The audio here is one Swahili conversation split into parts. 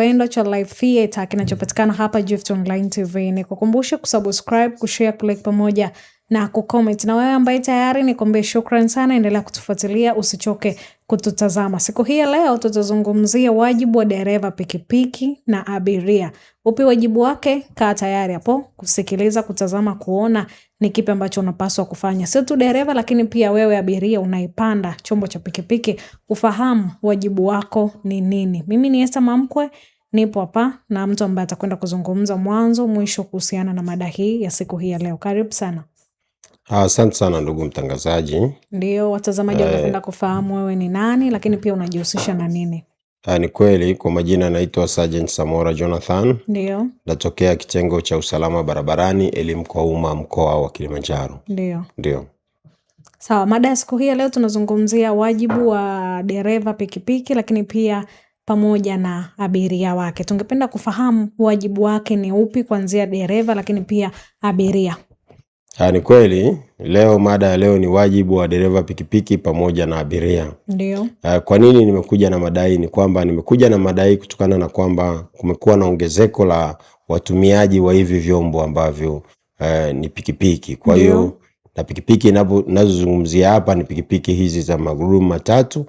Kipendo cha Live Theatre kinachopatikana hapa Gift Online TV. Nikukumbushe kusubscribe, kushare, kulike pamoja na kucomment. Na wewe ambaye tayari nikwambie shukrani sana, endelea kutufuatilia, usichoke kututazama. Siku hii leo tutazungumzia wajibu wa dereva pikipiki na abiria. Upi wajibu wake? Kaa tayari hapo kusikiliza, kutazama, kuona ni kipi ambacho unapaswa kufanya. Sio tu dereva, lakini pia wewe abiria unaipanda chombo cha pikipiki, ufahamu wajibu wako ni nini. Mimi ni Esther Mamkwe, nipo hapa na mtu ambaye atakwenda kuzungumza mwanzo mwisho kuhusiana na mada hii ya siku hii ya leo. Karibu sana. Asante sana ndugu mtangazaji. Ndio, watazamaji wanapenda kufahamu wewe ni nani, lakini pia unajihusisha na nini? Ni kweli, kwa majina naitwa Sergeant Samora Jonathan. Ndio. Natokea kitengo cha usalama barabarani, elimu kwa umma, mkoa wa Kilimanjaro. Ndio. Sawa, mada ya siku hii leo tunazungumzia wajibu wa dereva pikipiki, lakini pia pamoja na abiria wake. Tungependa kufahamu wajibu wake ni upi, kuanzia dereva lakini pia abiria. Ni kweli, leo mada ya leo ni wajibu wa dereva pikipiki pamoja na abiria. Ndio. Kwa nini nimekuja na madai? Ni kwamba nimekuja na madai kutokana na kwamba kumekuwa na ongezeko la watumiaji wa hivi vyombo ambavyo ni pikipiki. Kwa hiyo na pikipiki ninazozungumzia hapa ni pikipiki hizi za magurudumu matatu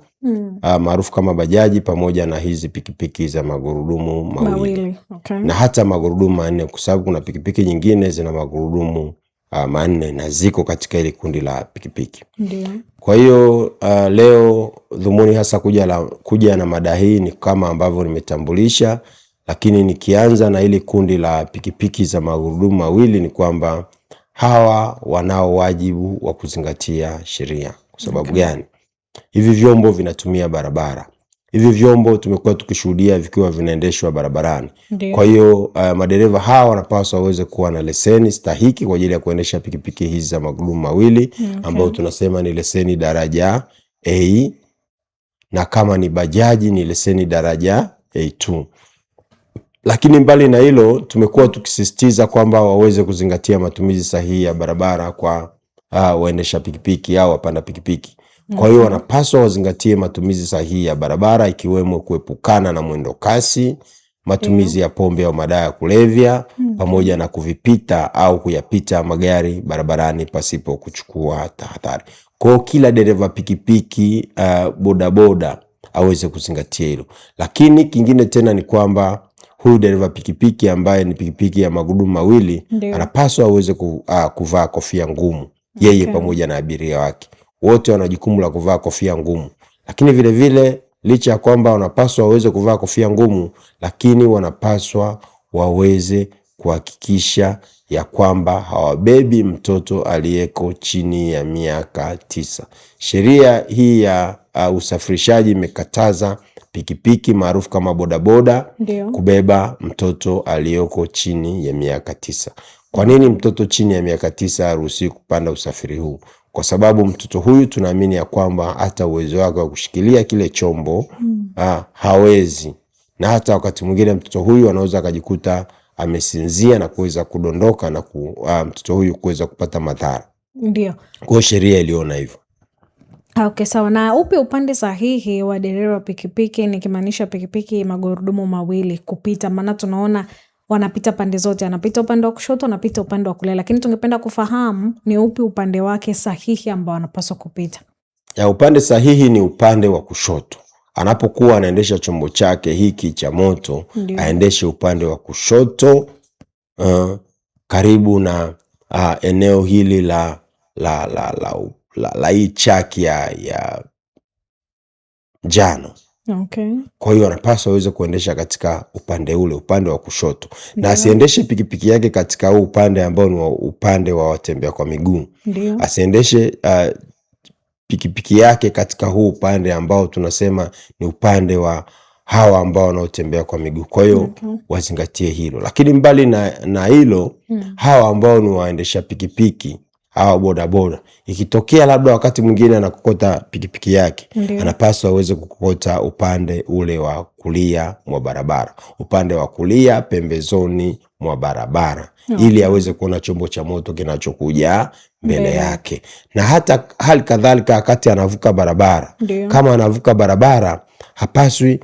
maarufu kama bajaji, pamoja na hizi pikipiki za magurudumu mawili. Okay. Na hata magurudumu manne, kwa sababu kuna pikipiki nyingine zina magurudumu manne na ziko katika ile kundi la pikipiki. Ndio. Kwa hiyo leo dhumuni hasa kuja na mada hii ni kama ambavyo nimetambulisha, lakini nikianza na ile kundi la pikipiki za magurudumu mawili ni kwamba hawa wanao wajibu wa kuzingatia sheria. Kwa sababu gani? Hivi vyombo vinatumia barabara. Hivi vyombo tumekuwa tukishuhudia vikiwa vinaendeshwa barabarani. Kwa hiyo madereva hawa wanapaswa waweze kuwa na leseni stahiki kwa ajili ya kuendesha pikipiki hizi za magurudumu mawili, ambao tunasema ni leseni daraja A, na kama ni bajaji ni leseni daraja A2. Lakini mbali na hilo, tumekuwa tukisisitiza kwamba waweze kuzingatia matumizi sahihi ya barabara kwa waendesha pikipiki au wapanda pikipiki. Kwa hiyo wanapaswa wazingatie matumizi sahihi ya barabara, ikiwemo kuepukana na mwendo kasi, matumizi ya pombe au madawa ya kulevya, pamoja na kuvipita au kuyapita magari barabarani pasipo kuchukua tahadhari. Kwa kila dereva pikipiki, bodaboda aweze kuzingatia hilo. Lakini kingine tena ni kwamba huyu dereva pikipiki ambaye ni pikipiki ya magurudumu mawili anapaswa aweze kuvaa kofia ngumu, yeye pamoja na abiria wake. Wote wana jukumu la kuvaa kofia ngumu. Lakini vile vile, licha ya kwamba wanapaswa waweze kuvaa kofia ngumu, lakini wanapaswa waweze kuhakikisha ya kwamba hawabebi mtoto aliyeko chini ya miaka 9. Sheria hii ya usafirishaji imekataza pikipiki maarufu kama bodaboda kubeba mtoto aliyoko chini ya miaka 9. Kwa nini mtoto chini ya miaka 9 haruhusiwi kupanda usafiri huu? Kwa sababu mtoto huyu tunaamini ya kwamba hata uwezo wake wa kushikilia kile chombo hawezi, na hata wakati mwingine mtoto huyu anaweza akajikuta amesinzia na kuweza kudondoka na mtoto huyu kuweza kupata madhara. Ndio. Kwa sheria iliona hivyo. Okay, sawa. Na upi upande sahihi wa dereva pikipiki, nikimaanisha pikipiki magurudumu mawili kupita? Maana tunaona wanapita pande zote, anapita upande wa kushoto, anapita upande wa kulia, lakini tungependa kufahamu ni upi upande wake sahihi ambao anapaswa kupita. Upande sahihi ni upande wa kushoto. Anapokuwa anaendesha chombo chake hiki cha moto, aendeshe upande wa kushoto, karibu na eneo hili la hii chaki ya njano. Okay. Kwa hiyo anapaswa aweze kuendesha katika upande ule, upande wa kushoto. Na asiendeshe pikipiki yake katika huu upande ambao ni upande wa watembea kwa miguu. Asiendeshe pikipiki yake katika huu upande ambao tunasema ni upande wa hawa ambao wanaotembea kwa miguu. Kwa hiyo wazingatie hilo. Lakini mbali na hilo, hawa ambao ni waendesha pikipiki, hawa bodaboda, ikitokea labda wakati mwingine anakokota pikipiki yake, anapaswa aweze kukokota upande ule wa kulia mwa barabara, upande wa kulia pembezoni mwa barabara, ili aweze kuona chombo cha moto kinachokuja mbele yake. Na hata hali kadhalika wakati anavuka barabara, kama anavuka barabara hapaswi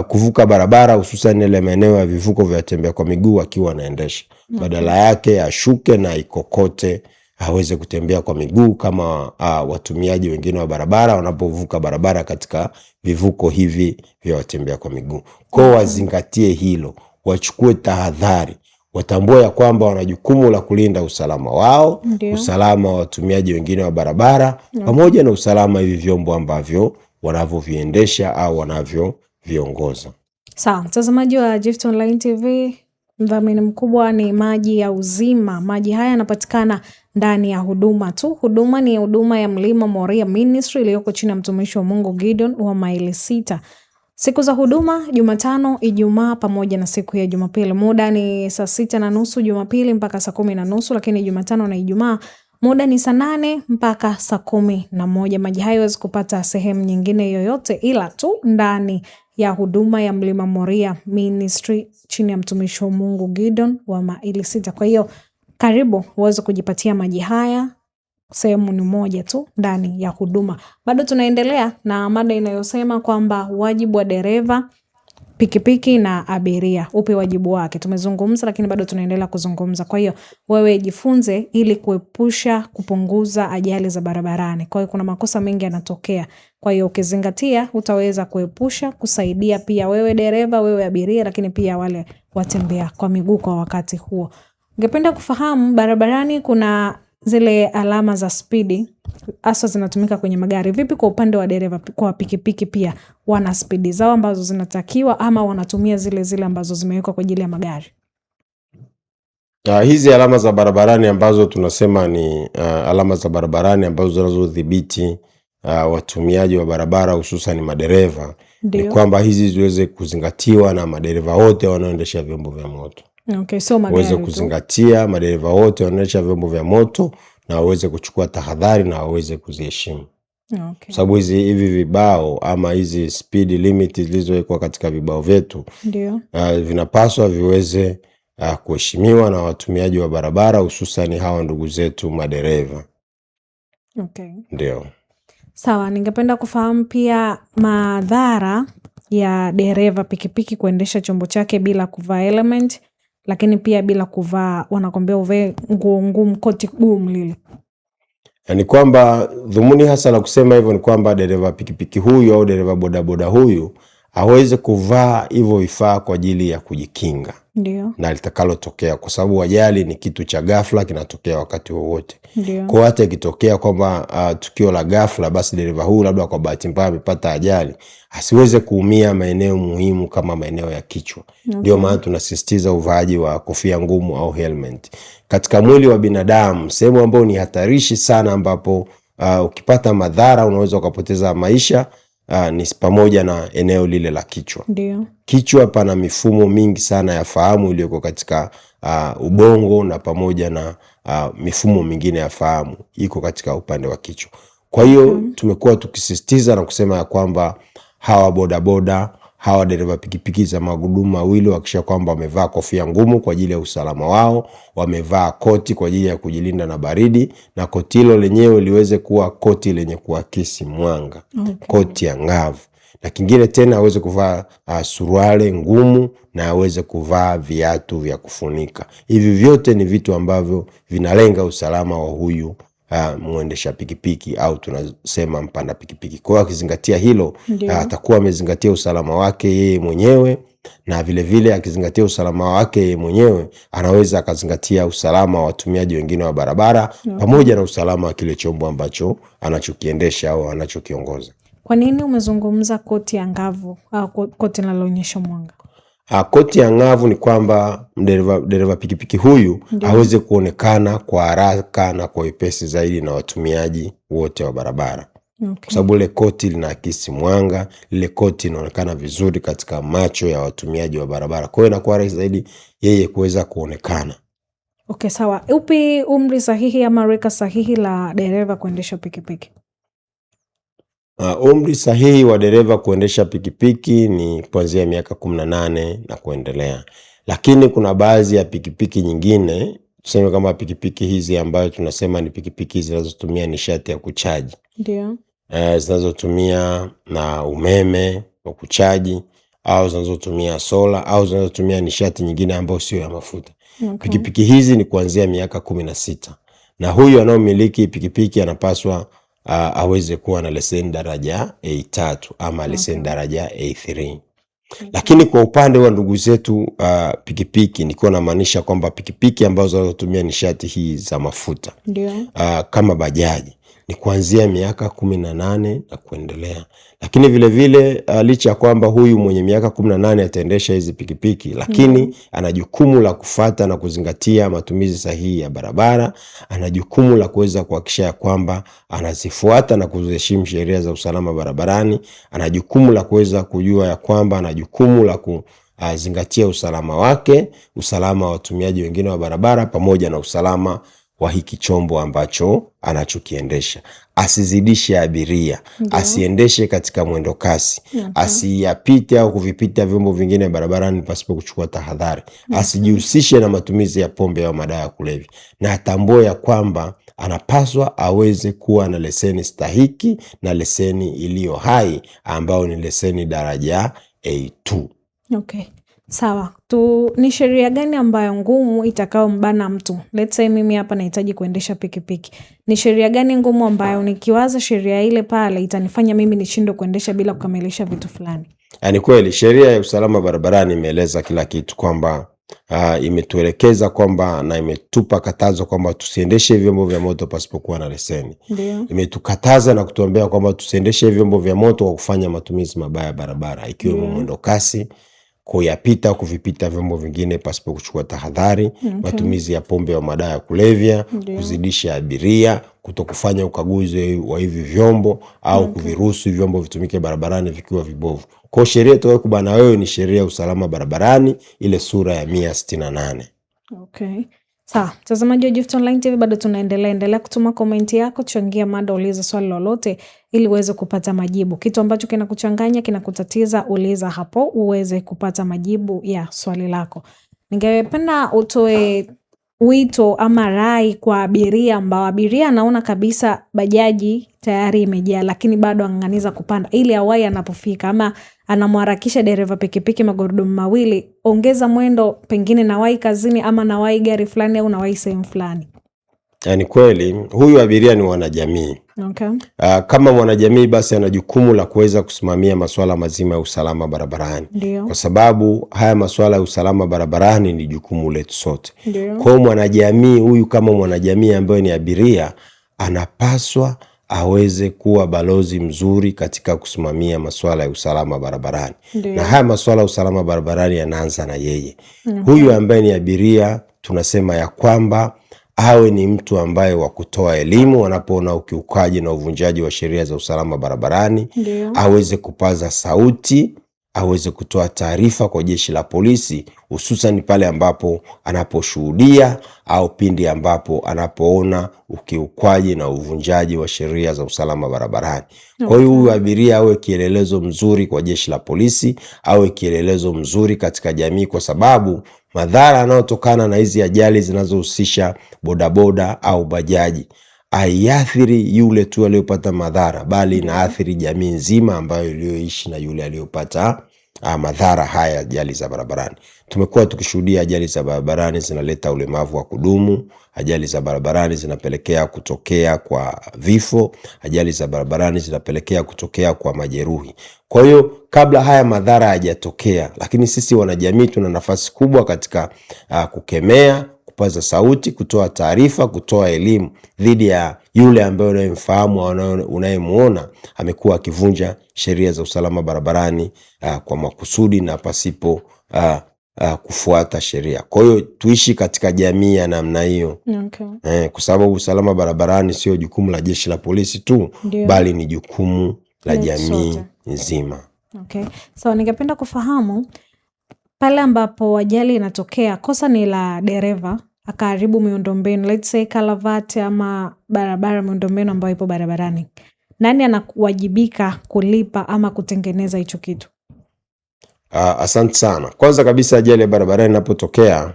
kuvuka barabara, hususan ile maeneo ya vivuko vya watembea kwa miguu akiwa anaendesha. Badala yake ashuke na ikokote aweze kutembea kwa miguu kama watumiaji wengine wa barabara wanapovuka barabara katika vivuko hivi vya watembea kwa miguu. Kwa wazingatie hilo, wachukue tahadhari, watambue ya kwamba wana jukumu la kulinda usalama wao, usalama wa watumiaji wengine wa barabara, pamoja na usalama hivi vyombo ambavyo wanavyoviendesha au wanavyoviongoza. Sawa, mtazamaji wa Gift Online TV, mdhamini mkubwa ni Maji ya Uzima. Maji haya yanapatikana ndani ya huduma tu. Huduma ni huduma ya Mlima Moria Ministry iliyoko chini ya mtumishi wa Mungu Gideon wa maili 6. Siku za huduma Jumatano, Ijumaa pamoja na siku ya Jumapili. Muda ni saa 6:30 Jumapili mpaka saa 10:30, lakini Jumatano na Ijumaa muda ni saa 8 mpaka saa 11. Maji hayo huwezi kupata sehemu nyingine yoyote ila tu ndani ya huduma ya Mlima Moria Ministry chini ya mtumishi wa Mungu Gideon wa maili 6. Kwa hiyo karibu uweze kujipatia maji haya, sehemu ni moja tu ndani ya huduma. Bado tunaendelea na mada inayosema kwamba wajibu wa dereva pikipiki na abiria, upi wajibu wake. Tumezungumza lakini bado tunaendelea kuzungumza. Kwa hiyo wewe jifunze ili kupunguza ajali za barabarani. Kwa hiyo kuna makosa mengi yanatokea. Kwa hiyo ukizingatia utaweza kuepusha, kusaidia pia wewe dereva, wewe abiria, lakini pia wale watembea kwa miguu kwa wakati huo. Ungependa kufahamu barabarani kuna zile alama za spidi hasa zinatumika kwenye magari. Vipi kwa upande wa dereva kwa pikipiki, pia wana spidi zao ambazo zinatakiwa ama wanatumia zile ambazo zimewekwa kwa ajili ya magari? Hizi alama za barabarani ambazo tunasema ni alama za barabarani ambazo zinazodhibiti watumiaji wa barabara hususan madereva, ni kwamba hizi ziweze kuzingatiwa na madereva wote wanaoendesha vyombo vya moto. Okay, so magari waweze kuzingatia, madereva wote wanaoendesha vyombo vya moto, na waweze kuchukua tahadhari na waweze kuziheshimu. Okay. Sababu hivi vibao ama hizi speed limit zilizowekwa katika vibao vyetu vinapaswa viweze kuheshimiwa na watumiaji wa barabara, hususan hawa ndugu zetu madereva. Okay. Ndio. Sawa, ningependa kufahamu pia madhara ya dereva pikipiki kuendesha chombo chake bila kuvaa helmet, lakini pia bila kuvaa, wanakwambia uvae nguo ngumu, koti gumu lile. Ni kwamba dhumuni hasa la kusema hivyo ni kwamba dereva pikipiki huyu au dereva bodaboda huyu aweze kuvaa hivyo vifaa kwa ajili ya kujikinga. Ndio. Na litakalotokea, kwa sababu ajali ni kitu cha ghafla, kinatokea wakati wowote. Kwa hata ikitokea kwamba tukio la ghafla, basi dereva huyu labda kwa bahati mbaya amepata ajali, asiweze kuumia maeneo muhimu kama maeneo ya kichwa. Ndio maana tunasisitiza uvaaji wa kofia ngumu au helmet. Katika mwili wa binadamu, sehemu ambayo ni hatarishi sana ambapo ukipata madhara unaweza ukapoteza maisha, ni pamoja na eneo lile la kichwa. Ndio. Kichwa pana mifumo mingi sana ya fahamu iliyoko katika ubongo, na pamoja na mifumo mingine ya fahamu iko katika upande wa kichwa. Kwa hiyo tumekuwa tukisisitiza na kusema ya kwamba hawa bodaboda, hawa dereva pikipiki za magurudumu mawili wakisha kwamba wamevaa kofia ngumu kwa ajili ya usalama wao, wamevaa koti kwa ajili ya kujilinda na baridi, na koti hilo lenyewe liweze kuwa koti lenye kuakisi mwanga. Koti ya ngavu. Na kingine tena aweze kuvaa suruali ngumu, na aweze kuvaa viatu vya kufunika. Hivi vyote ni vitu ambavyo vinalenga usalama wa huyu muendesha pikipiki au tunasema mpanda pikipiki. Kwa hiyo akizingatia hilo, atakuwa amezingatia usalama wake yeye mwenyewe, na vile vile akizingatia usalama wake yeye mwenyewe, anaweza akazingatia usalama wa watumiaji wengine wa barabara, pamoja na usalama wa kile chombo ambacho anachokiendesha au anachokiongoza. Kwa nini umezungumza koti ya ngavu au koti linaloonyesha mwanga? Koti ya ngavu ni kwamba dereva pikipiki huyu aweze kuonekana kwa haraka na kwa wepesi zaidi na watumiaji wote wa barabara. Kwa sababu ile koti linaakisi mwanga, ile koti inaonekana vizuri katika macho ya watumiaji wa barabara. Kwa hiyo inakuwa rahisi zaidi yeye kuweza kuonekana. Okay, sawa. Upi umri sahihi ama rika sahihi la dereva kuendesha pikipiki? Umri sahihi wa dereva kuendesha pikipiki ni kuanzia miaka 18 na kuendelea. Lakini kuna baadhi ya pikipiki nyingine, tuseme kama pikipiki hizi ambayo tunasema ni pikipiki zinazotumia nishati ya kuchaji. Ndio. Zinazotumia na umeme wa kuchaji, au zinazotumia sola au zinazotumia nishati nyingine ambayo sio ya mafuta. Okay. Pikipiki hizi ni kuanzia miaka 16 na huyu anaomiliki pikipiki anapaswa aweze kuwa na leseni daraja A3 ama leseni daraja A3. Lakini kwa upande wa ndugu zetu pikipiki, niko namaanisha kwamba pikipiki ambazo zinazotumia nishati hii za mafuta kama bajaji ni kuanzia miaka 18 na kuendelea. Lakini vile vile licha ya kwamba huyu mwenye miaka 18 ataendesha hizi pikipiki, lakini ana jukumu la kufuata na kuzingatia matumizi sahihi ya barabara. Ana jukumu la kuweza kuhakikisha ya kwamba anazifuata na kuziheshimu sheria za usalama barabarani. Ana jukumu la kuweza kujua ya kwamba ana jukumu la kuzingatia usalama wake, usalama wa watumiaji wengine wa barabara, pamoja na usalama wa hiki chombo ambacho anachokiendesha. Asizidishe abiria, asiendeshe katika mwendo kasi, asiyapite au kuvipita vyombo vingine barabarani pasipo kuchukua tahadhari, asijihusishe na matumizi ya pombe au madawa ya kulevya, na atambue ya kwamba anapaswa aweze kuwa na leseni stahiki na leseni iliyo hai ambayo ni leseni daraja A2. Okay. Sawa. Ni sheria gani ambayo ngumu itakao mbana mtu? Let's say mimi hapa nahitaji kuendesha pikipiki. Ni sheria gani ngumu ambayo nikiwaza sheria ile pale itanifanya mimi nishindwe kuendesha bila kukamilisha vitu fulani? Ni kweli sheria ya usalama barabarani imeeleza kila kitu, kwamba imetuelekeza kwamba na imetupa katazo kwamba tusiendeshe vyombo vya moto pasipokuwa na leseni. Imetukataza na kutuambia kwamba tusiendeshe vyombo vya moto kwa kufanya matumizi mabaya ya barabara, ikiwemo mwendo kasi, kuyapita kuvipita vyombo vingine pasipo kuchukua tahadhari, matumizi ya pombe au madawa ya kulevya, kuzidisha abiria, kutokufanya ukaguzi wa hivi vyombo au kuviruhusu vyombo vitumike barabarani vikiwa vibovu. Kwa sheria tuwe kubana wewe ni sheria ya usalama barabarani, ile sura ya 168. Okay. Sawa, mtazamaji wa Gift Online TV, bado endelea kutuma komenti yako, changia mada, uliza swali lolote ili uweze kupata majibu. Kitu ambacho kinakuchanganya, kinakutatiza, uliza hapo uweze kupata majibu ya swali lako. Ningependa utoe wito ama rai kwa abiria ambao abiria anaona kabisa bajaji tayari imejaa lakini bado ang'ang'aniza kupanda ili awai anapofika, ama anamharakisha dereva pikipiki magurudumu mawili, ongeza mwendo, pengine nawai kazini ama nawai gari fulani au nawai sehemu fulani. Yani kweli huyu abiria ni wanajamii. Okay. Kama mwanajamii basi ana jukumu la kuweza kusimamia masuala mazima ya usalama barabarani. Kwa sababu haya masuala ya usalama barabarani ni jukumu letu sote. Kwa mwanajamii huyu, kama mwanajamii ambaye ni abiria, anapaswa aweze kuwa balozi mzuri katika kusimamia masuala ya usalama barabarani. Na haya masuala ya usalama barabarani yanaanza na yeye. Huyu ambaye ni abiria tunasema ya kwamba awe ni mtu ambaye wa kutoa elimu wanapoona ukiukaji na uvunjaji wa sheria za usalama barabarani. Aweze kupaza sauti, aweze kutoa taarifa kwa jeshi la polisi, hususan pale ambapo anaposhuhudia au pindi ambapo anapoona ukiukwaji na uvunjaji wa sheria za usalama barabarani. Kwa hiyo huyu abiria awe kielelezo mzuri kwa jeshi la polisi, awe kielelezo mzuri katika jamii, kwa sababu madhara yanayotokana na hizi ajali zinazohusisha bodaboda au bajaji haiathiri yule tu aliyopata madhara, bali inaathiri jamii nzima ambayo iliyoishi na yule aliyopata madhara haya ajali za barabarani. Tumekuwa tukishuhudia ajali za barabarani zinaleta ulemavu wa kudumu, ajali za barabarani zinapelekea kutokea kwa vifo, ajali za barabarani zinapelekea kutokea kwa majeruhi. Kwa hiyo kabla haya madhara hayajatokea, lakini sisi wanajamii tuna nafasi kubwa katika kukemea, kupaza sauti, kutoa taarifa, kutoa elimu dhidi ya yule ambaye unayemfahamu au unayemuona amekuwa akivunja sheria za usalama barabarani kwa makusudi na pasipo kufuata sheria. Kwa hiyo tuishi katika jamii ya namna hiyo. Kwa sababu usalama barabarani sio jukumu la jeshi la polisi tu, bali ni jukumu la jamii nzima. Okay. So ningependa kufahamu pale ambapo ajali inatokea, kosa ni la dereva akaharibu miundombinu, let's say kalavati ama barabara, miundombinu ambayo ipo barabarani, nani anawajibika kulipa ama kutengeneza hicho kitu? Asante sana. Kwanza kabisa ajali ya barabarani inapotokea,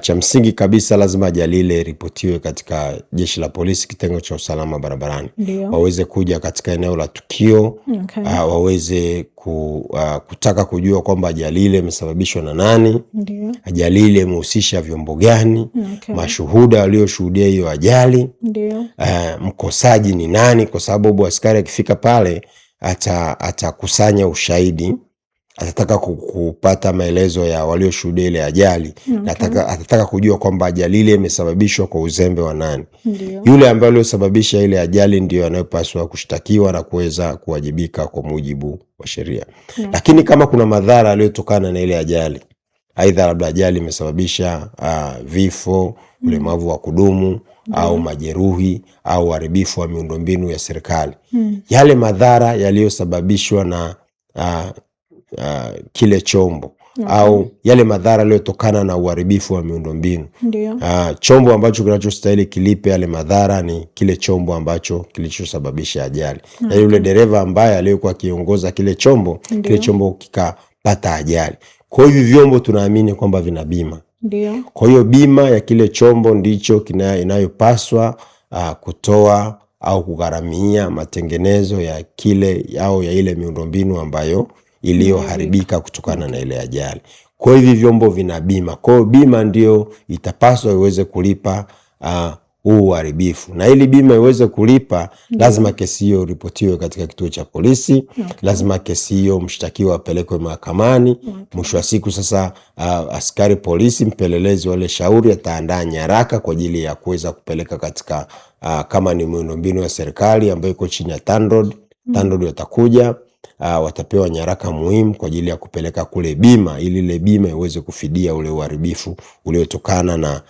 cha msingi kabisa lazima ajali ile ripotiwe katika Jeshi la Polisi, kitengo cha usalama barabarani. Waweze kuja katika eneo la tukio, waweze kutaka kujua kwamba ajali ile imesababishwa na nani, ajali ile imehusisha vyombo gani, mashuhuda walioshuhudia hiyo ajali, mkosaji ni nani, kwa sababu askari akifika pale atakusanya ushahidi, atataka kupata maelezo ya walioshuhudia ile ajali. Atataka kujua kwamba ajali ile imesababishwa kwa uzembe wa nani. Yule ambaye aliyosababisha ile ajali ndio anayopaswa kushtakiwa na kuweza kuwajibika kwa mujibu wa sheria. Lakini kama kuna madhara yaliyotokana na ile ajali, aidha labda ajali imesababisha vifo, ulemavu wa kudumu, au majeruhi, au uharibifu wa miundombinu ya serikali, yale madhara yaliyosababishwa na kile chombo, au yale madhara yaliyotokana na uharibifu wa miundombinu, chombo ambacho kinachostahili kilipe yale madhara ni kile chombo ambacho kilichosababisha ajali. Na yule dereva ambaye aliyekuwa akiongoza kile chombo, kile chombo kikapata ajali. Kwa hiyo vyombo tunaamini kwamba vina bima. Kwa hiyo bima ya kile chombo ndicho inayopaswa kutoa au kugharamia matengenezo ya kile au ya ile miundombinu ambayo iliyoharibika kutokana na ile ajali. Kwa hiyo vyombo vina bima. Kwa hiyo bima ndio itapaswa iweze kulipa uharibifu. Na ili bima iweze kulipa, lazima kesi hiyo ripotiwe katika kituo cha polisi. Lazima kesi hiyo mshtakiwa apelekwe mahakamani. Mwisho wa siku sasa askari polisi mpelelezi wale shauri ataandaa nyaraka kwa ajili ya kuweza kupeleka katika kama ni miundombinu ya serikali ambayo iko chini ya TANROADS. TANROADS watakuja, watapewa nyaraka muhimu kwa ajili ya kupeleka kule bima, ili ile bima iweze kufidia ule uharibifu uliotokana na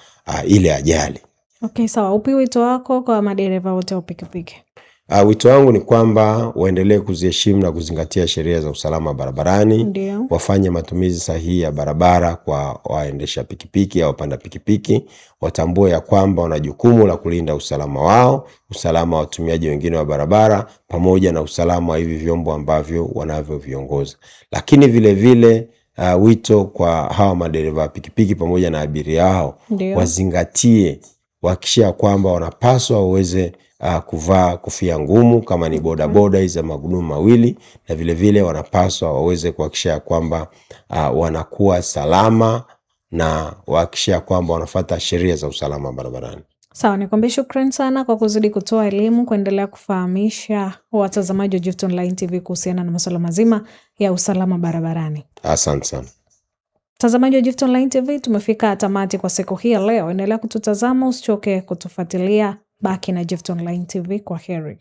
ile ajali. Okay, sawa. Upi wito wako kwa madereva wote wa pikipiki? Wito wangu ni kwamba waendelee kuziheshimu na kuzingatia sheria za usalama barabarani. Wafanye matumizi sahihi ya barabara kwa waendesha pikipiki au wapanda pikipiki. Watambue ya kwamba wana jukumu la kulinda usalama wao, usalama wa watumiaji wengine wa barabara, pamoja na usalama wa hivi vyombo ambavyo wanavyoviongoza. Lakini vile vile wito kwa hawa madereva wa pikipiki pamoja na abiria wao, wazingatie, wakishia kwamba wanapaswa waweze kuvaa kofia ngumu kama ni bodaboda hizi za magurudumu mawili, na vile vile wanapaswa waweze kuhakikisha kwamba wanakuwa salama na kuhakikisha kwamba wanafuata sheria za usalama barabarani. Sawa, nikwambie shukrani sana kwa kuzidi kutoa elimu, kuendelea kufahamisha watazamaji wa Gift Online TV kuhusiana na masuala mazima ya usalama barabarani. Asante sana. Mtazamaji wa Gift Online TV, tumefika tamati kwa siku hii leo. Endelea kututazama, usichoke kutufuatilia. Baki na Gift Online TV. Kwa heri.